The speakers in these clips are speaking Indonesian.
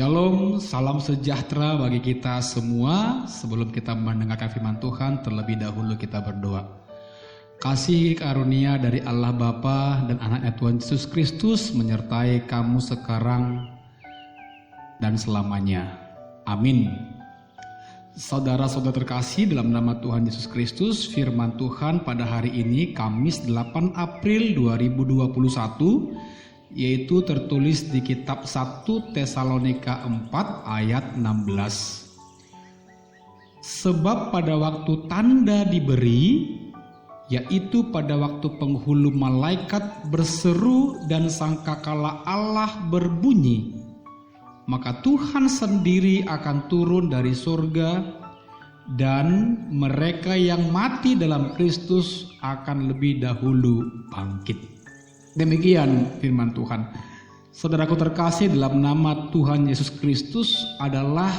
Shalom, salam sejahtera bagi kita semua. Sebelum kita mendengarkan firman Tuhan, terlebih dahulu kita berdoa. Kasih karunia dari Allah Bapa dan anaknya Tuhan Yesus Kristus menyertai kamu sekarang dan selamanya. Amin. Saudara-saudara terkasih, dalam nama Tuhan Yesus Kristus, firman Tuhan pada hari ini Kamis 8 April 2021, yaitu tertulis di kitab 1 Tesalonika 4 ayat 16. Sebab pada waktu tanda diberi, yaitu pada waktu penghulu malaikat berseru dan sangkakala Allah berbunyi, maka Tuhan sendiri akan turun dari surga dan mereka yang mati dalam Kristus akan lebih dahulu bangkit. Demikian firman Tuhan. Saudaraku terkasih, dalam nama Tuhan Yesus Kristus adalah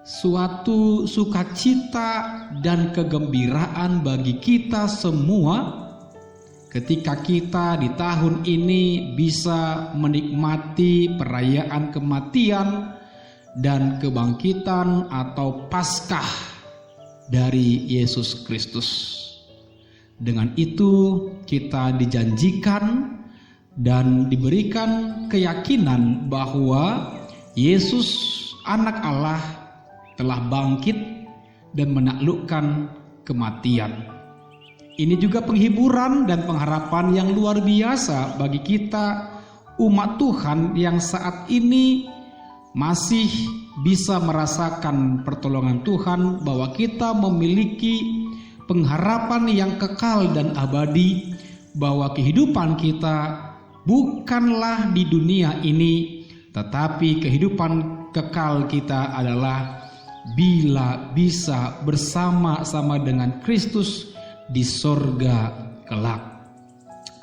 suatu sukacita dan kegembiraan bagi kita semua ketika kita di tahun ini bisa menikmati perayaan kematian dan kebangkitan atau Paskah dari Yesus Kristus. Dengan itu kita dijanjikan dan diberikan keyakinan bahwa Yesus anak Allah telah bangkit dan menaklukkan kematian. Ini juga penghiburan dan pengharapan yang luar biasa bagi kita umat Tuhan yang saat ini masih bisa merasakan pertolongan Tuhan, bahwa kita memiliki pengharapan yang kekal dan abadi, bahwa kehidupan kita bukanlah di dunia ini, tetapi kehidupan kekal kita adalah bila bisa bersama-sama dengan Kristus di sorga kelak.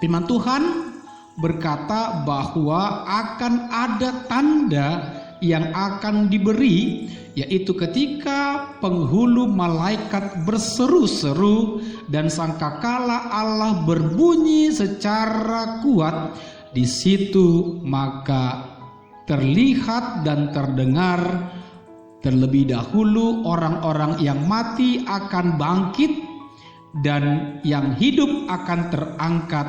Firman Tuhan berkata bahwa akan ada tanda yang akan diberi, yaitu ketika penghulu malaikat berseru-seru dan sangkakala Allah berbunyi secara kuat. Di situ maka terlihat dan terdengar terlebih dahulu orang-orang yang mati akan bangkit dan yang hidup akan terangkat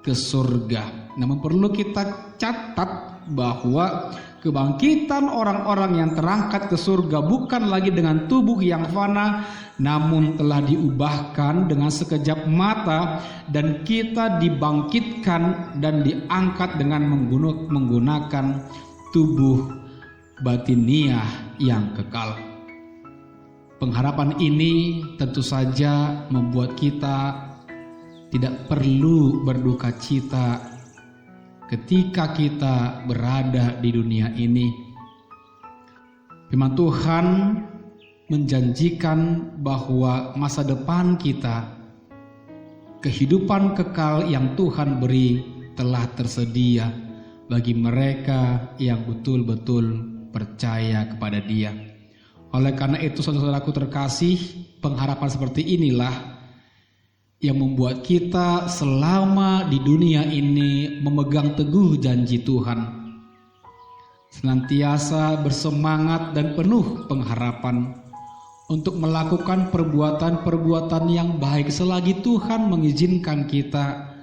ke surga. Namun perlu kita catat bahwa kebangkitan orang-orang yang terangkat ke surga bukan lagi dengan tubuh yang fana, namun telah diubahkan dengan sekejap mata, dan kita dibangkitkan dan diangkat dengan menggunakan tubuh batiniah yang kekal. Pengharapan ini tentu saja membuat kita tidak perlu berduka cita ketika kita berada di dunia ini. Firman Tuhan menjanjikan bahwa masa depan kita, kehidupan kekal yang Tuhan beri telah tersedia bagi mereka yang betul-betul percaya kepada Dia. Oleh karena itu, saudaraku terkasih, pengharapan seperti inilah yang membuat kita selama di dunia ini memegang teguh janji Tuhan, senantiasa bersemangat dan penuh pengharapan untuk melakukan perbuatan-perbuatan yang baik selagi Tuhan mengizinkan kita,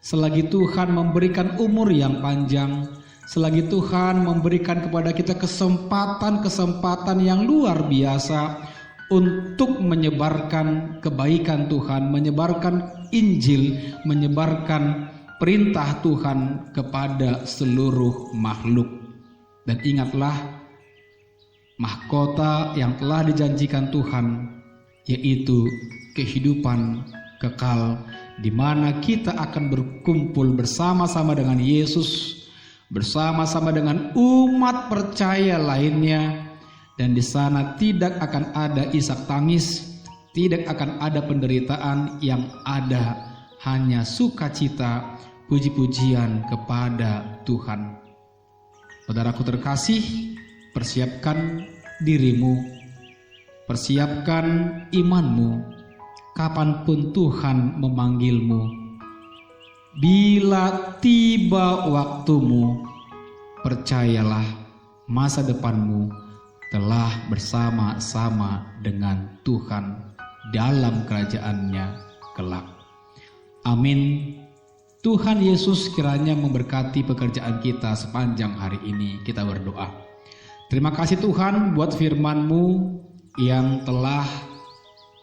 selagi Tuhan memberikan umur yang panjang, selagi Tuhan memberikan kepada kita kesempatan-kesempatan yang luar biasa untuk menyebarkan kebaikan Tuhan, menyebarkan Injil, menyebarkan perintah Tuhan kepada seluruh makhluk. Dan ingatlah, mahkota yang telah dijanjikan Tuhan, yaitu kehidupan kekal, di mana kita akan berkumpul bersama-sama dengan Yesus, bersama-sama dengan umat percaya lainnya. Dan di sana tidak akan ada isak tangis, tidak akan ada penderitaan, yang ada hanya sukacita, puji-pujian kepada Tuhan. Saudaraku terkasih, persiapkan dirimu, persiapkan imanmu, kapanpun Tuhan memanggilmu. Bila tiba waktumu, percayalah masa depanmu telah bersama-sama dengan Tuhan dalam kerajaan-Nya kelak. Amin. Tuhan Yesus kiranya memberkati pekerjaan kita sepanjang hari ini. Kita berdoa. Terima kasih Tuhan buat firman-Mu yang telah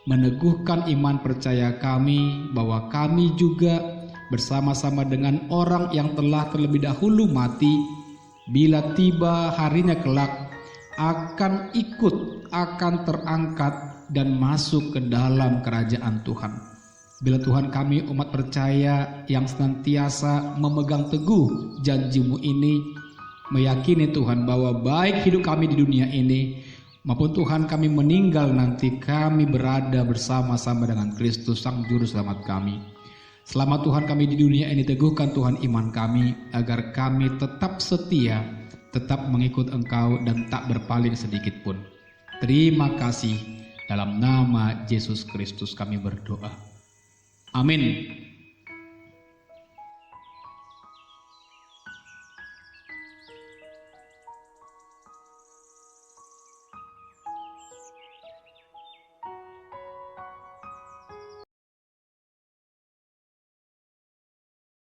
meneguhkan iman percaya kami bahwa kami juga bersama-sama dengan orang yang telah terlebih dahulu mati, bila tiba harinya kelak akan ikut, akan terangkat dan masuk ke dalam kerajaan Tuhan. Bila Tuhan kami umat percaya yang senantiasa memegang teguh janji-Mu ini, meyakini Tuhan bahwa baik hidup kami di dunia ini maupun Tuhan kami meninggal nanti, kami berada bersama-sama dengan Kristus Sang Juru Selamat kami. Selama Tuhan kami di dunia ini, teguhkan Tuhan iman kami agar kami tetap setia, tetap mengikut Engkau dan tak berpaling sedikit pun. Terima kasih, dalam nama Yesus Kristus kami berdoa. Amin.